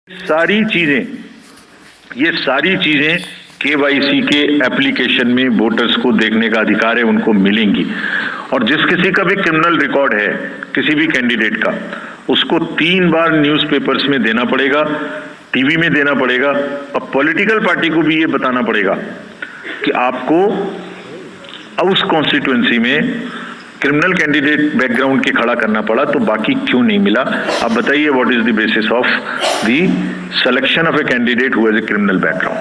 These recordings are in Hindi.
ये सारी चीजें केवाईसी के एप्लीकेशन में वोटर्स को देखने का अधिकार है, उनको मिलेंगी। और जिस किसी का भी क्रिमिनल रिकॉर्ड है किसी भी कैंडिडेट का, उसको 3 बार न्यूज़पेपर्स में देना पड़ेगा, टीवी में देना पड़ेगा, और पॉलिटिकल पार्टी को भी ये बताना पड़ेगा कि आपको उस कॉन्स्टिट्यूएंसी में क्रिमिनल कैंडिडेट बैकग्राउंड के खड़ा करना पड़ा, तो बाकी क्यों नहीं मिला। आप बताइए, what is the basis of the selection of a candidate who has a criminal background.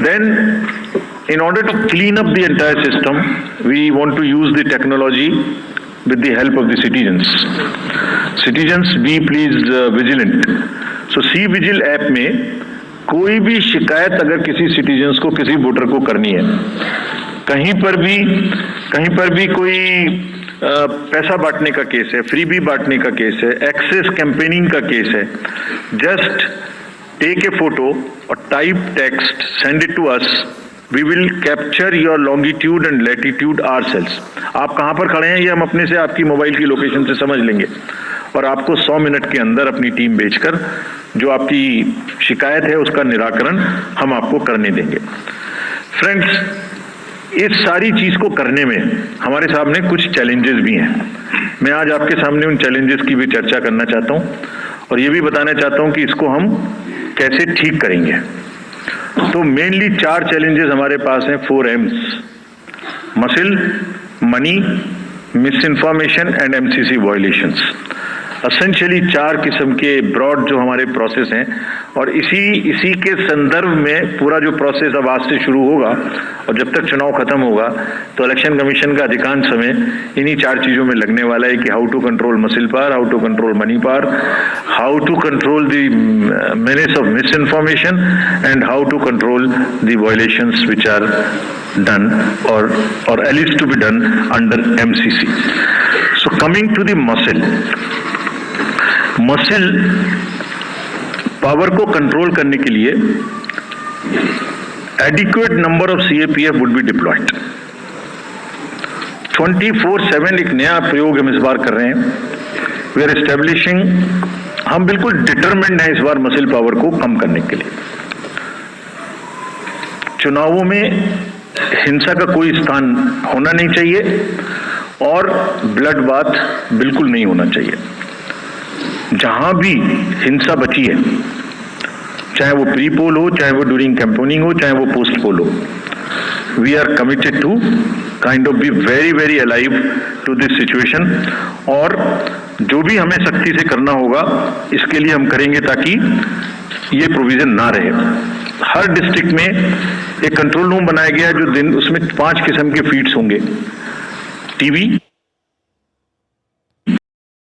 Then in order to clean up the entire system, we want to use the technology with the help of the citizens be please vigilant. So C-Vigil app में कोई भी शिकायत अगर किसी सिटीजन्स को, किसी वोटर को करनी है, कहीं पर भी कोई पैसा बांटने का केस है, फ्रीबी बांटने का केस है, एक्सेस कैंपेनिंग का केस है, जस्ट टेक ए फोटो और type text, send it to us, we will capture your longitude and latitude ourselves. आप कहाँ पर खड़े हैं ये हम अपने से, आपकी मोबाइल की लोकेशन से समझ लेंगे, और आपको 100 मिनट के अंदर अपनी टीम भेजकर जो आपकी शिकायत है उसका निराकरण हम आपको करने देंगे। फ्रेंड्स, इस सारी चीज को करने में हमारे सामने कुछ चैलेंजेस भी हैं। मैं आज आपके सामने उन चैलेंजेस की भी चर्चा करना चाहता हूं, और ये भी बताना चाहता हूं कि इसको हम कैसे ठीक करेंगे। तो मेनली 4 चैलेंजेस हमारे पास हैं, 4 M's: muscle, money, miss information and MCC violations. Essentially 4 किस्म के ब्रॉड जो हमारे प्रोसेस हैं, और इसी के संदर्भ में पूरा जो प्रोसेस अब आज से शुरू होगा और जब तक चुनाव खत्म होगा, तो इलेक्शन कमीशन का अधिकांश समय इन्हीं 4 चीजों में लगने वाला है कि how to control muscle power, how to control money power, how to control the menace of misinformation and how to control the violations which are done or at least to be done under MCC. So coming to the muscle power को कंट्रोल करने के लिए adequate number of CAPF would be diploid. 24/7 एक नया प्रयोग हम इस बार कर रहे हैं। वी आर एस्टेब्लिशिंग, हम बिल्कुल डिटरमिन्ड हैं इस बार मसिल पावर को कम करने के लिए। चुनावों में हिंसा का कोई स्थान होना नहीं चाहिए और ब्लड बाथ बिल्कुल नहीं होना चाहिए। जहां भी हिंसा बची है, चाहे वो प्री पोल हो, चाहे वो ड्यूरिंग कैंपेनिंग हो, चाहे वो पोस्ट पोल हो, we are committed to kind of be very very alive to this situation. और जो भी हमें सख्ती से करना होगा इसके लिए हम करेंगे ताकि ये प्रोविजन ना रहे। हर डिस्ट्रिक्ट में एक कंट्रोल रूम बनाया गया है, जो दिन उसमें 5 किस्म के फीड्स होंगे: टीवी,